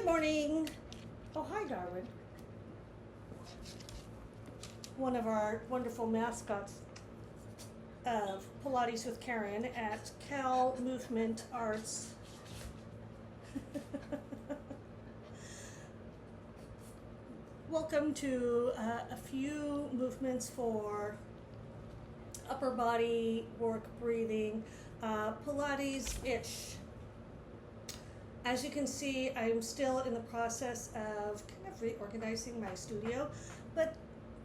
Good morning. Oh, hi, Darwin. One of our wonderful mascots of Pilates with Karen at Cal Movement Arts. Welcome to a few movements for upper body work, breathing, Pilates-ish. As you can see, I'm still in the process of kind of reorganizing my studio, but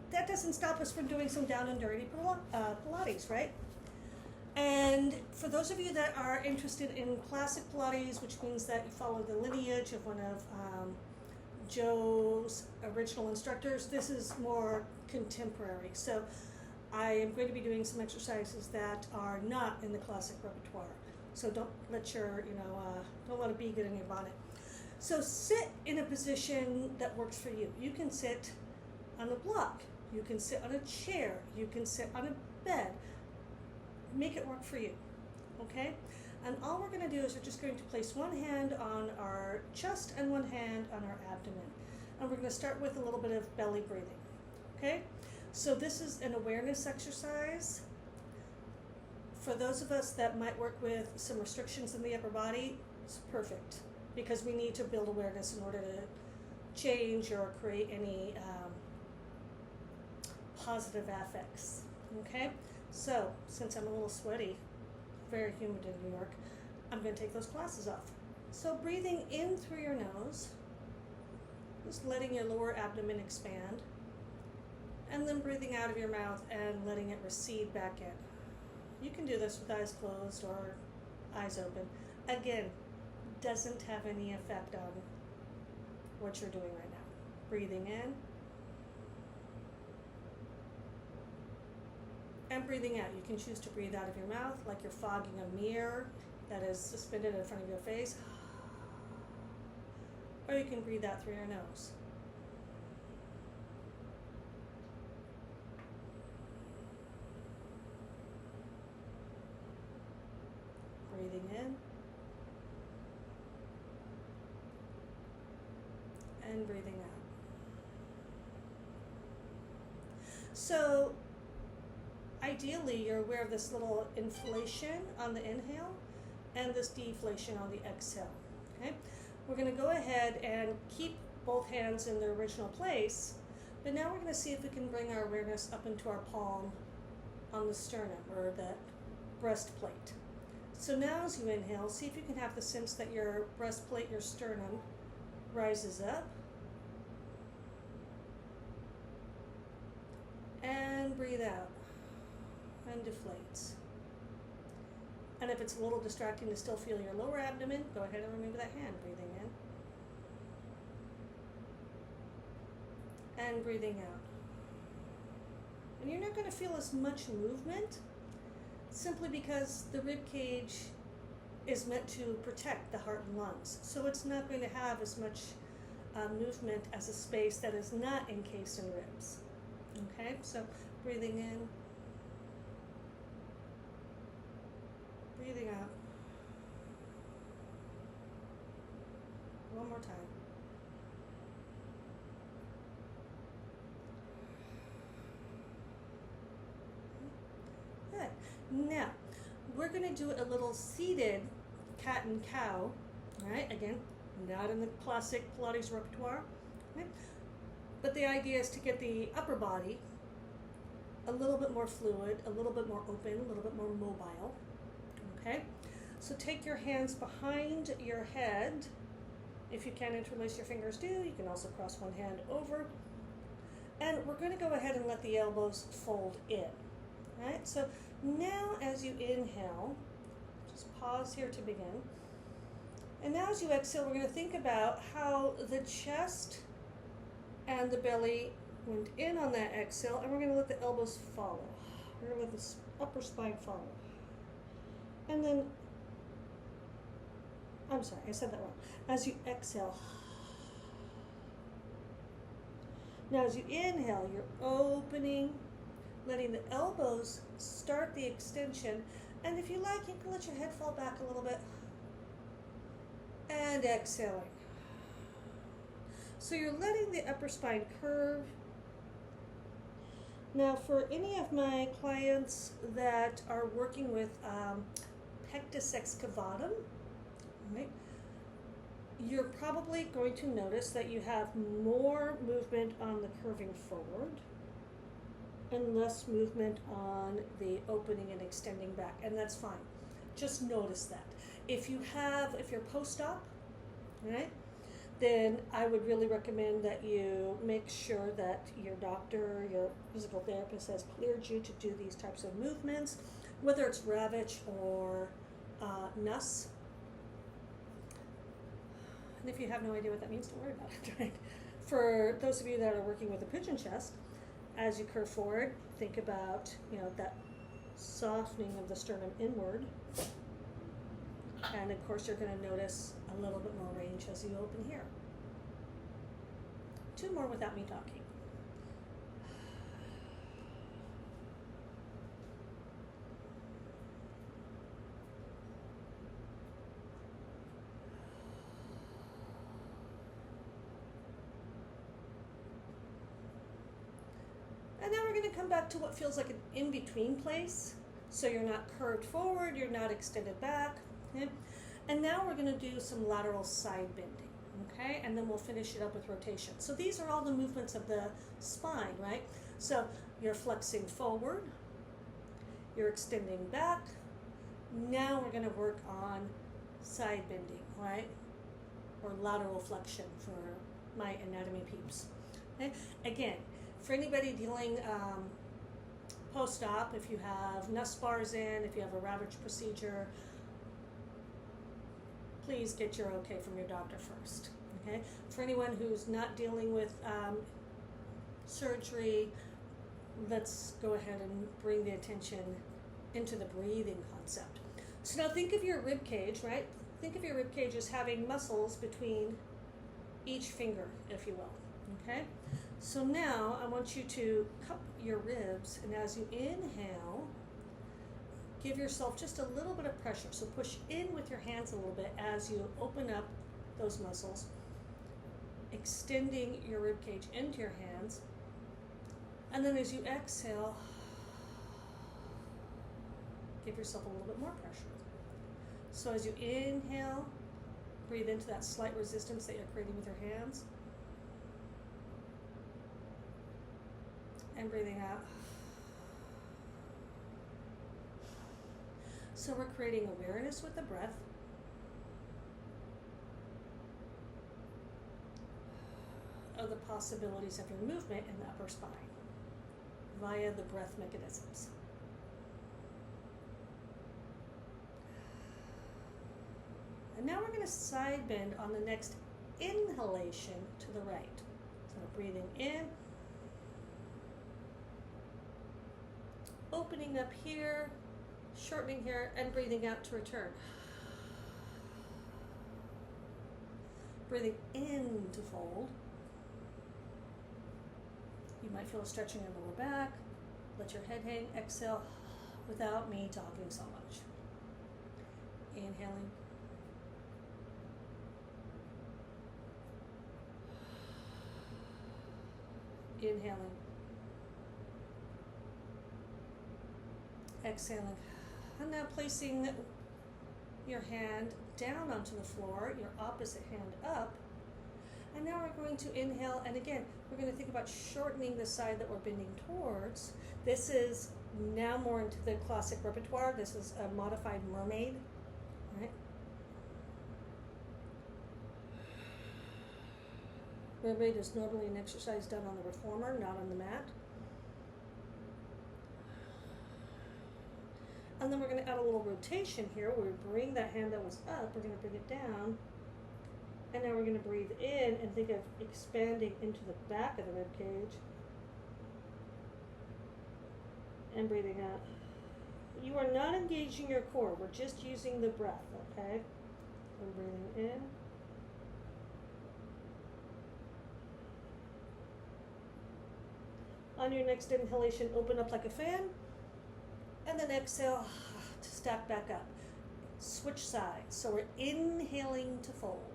that doesn't stop us from doing some down and dirty Pilates, right? And for those of you that are interested in classic Pilates, which means that you follow the lineage of one of Joe's original instructors, this is more contemporary. So I am going to be doing some exercises that are not in the classic repertoire. So don't let your, don't let a bee get in your bonnet. So sit in a position that works for you. You can sit on a block. You can sit on a chair. You can sit on a bed. Make it work for you, okay? And all we're going to do is we're just going to place one hand on our chest and one hand on our abdomen. And we're going to start with a little bit of belly breathing, okay? So this is an awareness exercise. For those of us that might work with some restrictions in the upper body, it's perfect because we need to build awareness in order to change or create any positive affects, okay? So, since I'm a little sweaty, very humid in New York, I'm going to take those glasses off. So breathing in through your nose, just letting your lower abdomen expand, and then breathing out of your mouth and letting it recede back in. You can do this with eyes closed or eyes open. Again, doesn't have any effect on what you're doing right now. Breathing in and breathing out. You can choose to breathe out of your mouth like you're fogging a mirror that is suspended in front of your face. Or you can breathe out through your nose. Breathing in and breathing out. So ideally you're aware of this little inflation on the inhale and this deflation on the exhale. Okay? We're going to go ahead and keep both hands in their original place, but now we're going to see if we can bring our awareness up into our palm on the sternum or the breastplate. So now as you inhale, see if you can have the sense that your breastplate, your sternum, rises up. And breathe out. And deflates. And if it's a little distracting to still feel your lower abdomen, go ahead and remove that hand. Breathing in. And breathing out. And you're not going to feel as much movement, simply because the rib cage is meant to protect the heart and lungs. So it's not going to have as much movement as a space that is not encased in ribs. Okay, so breathing in, breathing out. One more time. Good. Now, we're going to do a little seated cat and cow, all right? Again, not in the classic Pilates repertoire, right? But the idea is to get the upper body a little bit more fluid, a little bit more open, a little bit more mobile, okay? So take your hands behind your head. If you can interlace your fingers, do. You can also cross one hand over. And we're going to go ahead and let the elbows fold in. Right, so now as you inhale, just pause here to begin. And now as you exhale, we're going to think about how the chest and the belly went in on that exhale, and we're going to let the elbows follow. We're going to let the upper spine follow. And then, I'm sorry, I said that wrong. As you exhale, now as you inhale, you're opening, letting the elbows start the extension, and if you like, you can let your head fall back a little bit, and exhaling. So you're letting the upper spine curve. Now, for any of my clients that are working with pectus excavatum, right, you're probably going to notice that you have more movement on the curving forward and less movement on the opening and extending back, and that's fine. Just notice that. If you're post-op, right, then I would really recommend that you make sure that your doctor, your physical therapist has cleared you to do these types of movements, whether it's Ravitch or Nuss. And if you have no idea what that means, don't worry about it, right? For those of you that are working with a pigeon chest, as you curve forward, think about, that softening of the sternum inward. And of course, you're going to notice a little bit more range as you open here. 2 more without me talking. And now we're going to come back to what feels like an in-between place. So you're not curved forward, you're not extended back. Okay? And now we're going to do some lateral side bending. Okay? And then we'll finish it up with rotation. So these are all the movements of the spine, right? So you're flexing forward, you're extending back. Now we're going to work on side bending, right? Or lateral flexion for my anatomy peeps. Okay? Again, for anybody dealing post-op, if you have Nuss bars in, if you have a Ravitch procedure, please get your okay from your doctor first. Okay? For anyone who's not dealing with surgery, let's go ahead and bring the attention into the breathing concept. So now think of your rib cage, right? Think of your rib cage as having muscles between each finger, if you will. Okay? So now I want you to cup your ribs, and as you inhale, give yourself just a little bit of pressure. So push in with your hands a little bit as you open up those muscles, extending your rib cage into your hands. And then as you exhale, give yourself a little bit more pressure. So as you inhale, breathe into that slight resistance that you're creating with your hands. And breathing out. So we're creating awareness with the breath. Of the possibilities of your movement in the upper spine via the breath mechanisms. And now we're going to side bend on the next inhalation to the right. So breathing in, opening up here, shortening here, and breathing out to return. Breathing in to fold. You might feel a stretching in the lower back. Let your head hang. Exhale without me talking so much. Inhaling. Inhaling. Exhaling. And now placing your hand down onto the floor, your opposite hand up. And now we're going to inhale, and again, we're going to think about shortening the side that we're bending towards. This is now more into the classic repertoire. This is a modified mermaid, right? Mermaid is normally an exercise done on the reformer, not on the mat. And then we're going to add a little rotation here where we bring that hand that was up, we're going to bring it down. And now we're going to breathe in and think of expanding into the back of the rib cage. And breathing out. You are not engaging your core. We're just using the breath, okay? And breathing in. On your next inhalation, open up like a fan. And then exhale to stack back up. Switch sides. So we're inhaling to fold.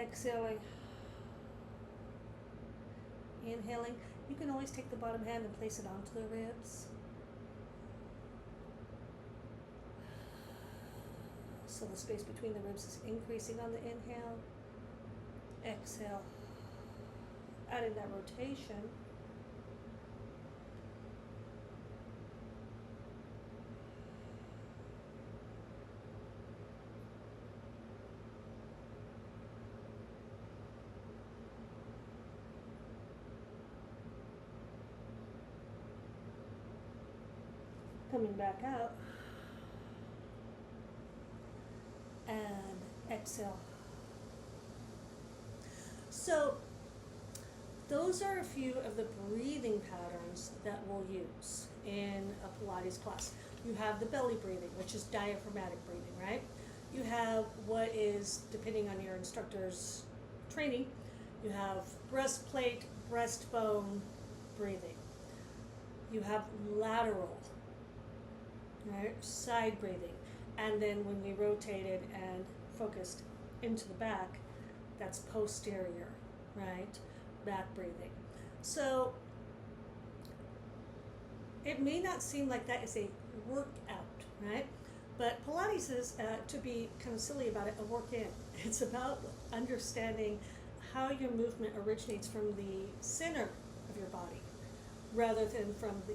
exhaling, inhaling. You can always take the bottom hand and place it onto the ribs. So the space between the ribs is increasing on the inhale. Exhale. Adding that rotation. Coming back out. And exhale. So those are a few of the breathing patterns that we'll use in a Pilates class. You have the belly breathing, which is diaphragmatic breathing, right? You have what is, depending on your instructor's training, you have breastplate, breastbone breathing. You have lateral, right? Side breathing. And then when we rotated and focused into the back, that's posterior, right? Back breathing. So it may not seem like that is a workout, right? But Pilates is, to be kind of silly about it, a work-in. It's about understanding how your movement originates from the center of your body rather than from the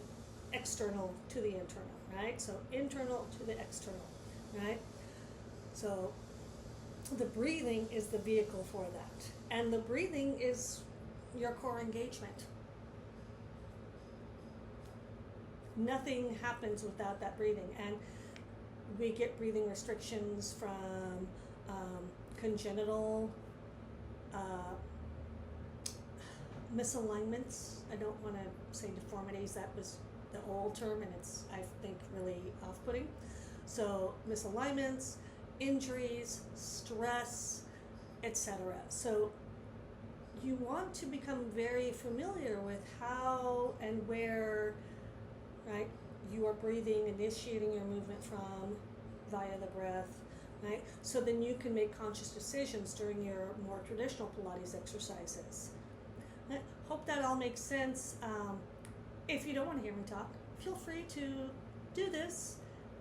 external to the internal, right? So internal to the external, right? So the breathing is the vehicle for that. And the breathing is your core engagement. Nothing happens without that breathing. And we get breathing restrictions from congenital misalignments. I don't want to say deformities. That was the old term, and it's, I think, really off-putting. So misalignments, injuries, stress, etc. So you want to become very familiar with how and where, right, you are breathing, initiating your movement from via the breath, right? So then you can make conscious decisions during your more traditional Pilates exercises. I hope that all makes sense. If you don't want to hear me talk, feel free to do this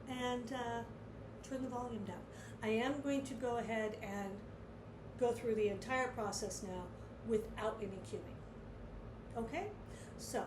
and turn the volume down. I am going to go ahead and go through the entire process now without any cueing. Okay? So,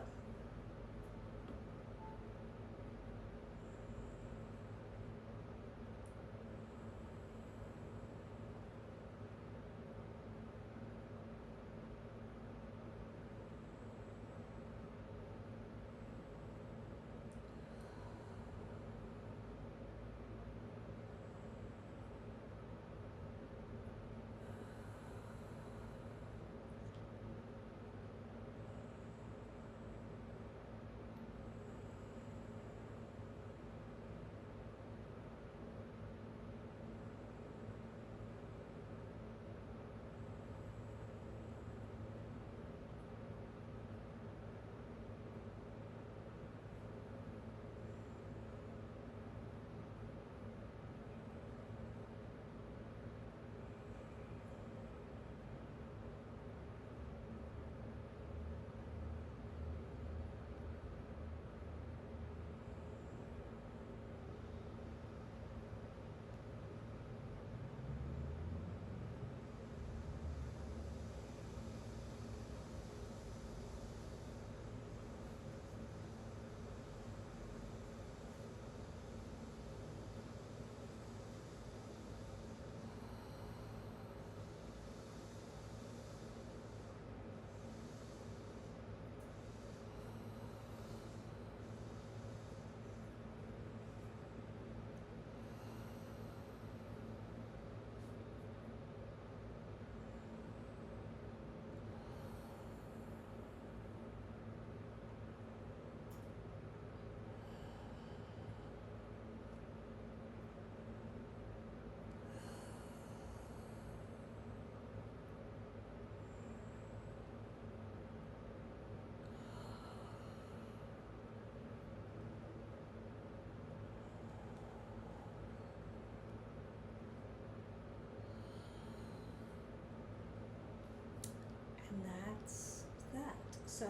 And that's that. So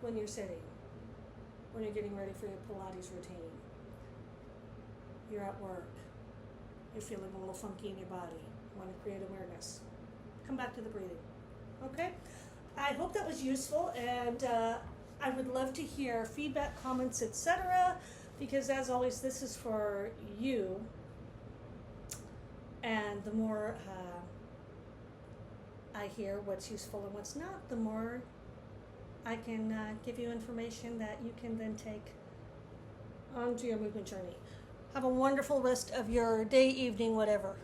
when you're sitting, when you're getting ready for your Pilates routine, you're at work, you're feeling a little funky in your body, you want to create awareness, come back to the breathing. Okay? I hope that was useful, and I would love to hear feedback, comments, etc., because as always, this is for you, and the more I hear what's useful and what's not, the more I can give you information that you can then take onto your movement journey. Have a wonderful rest of your day, evening, whatever.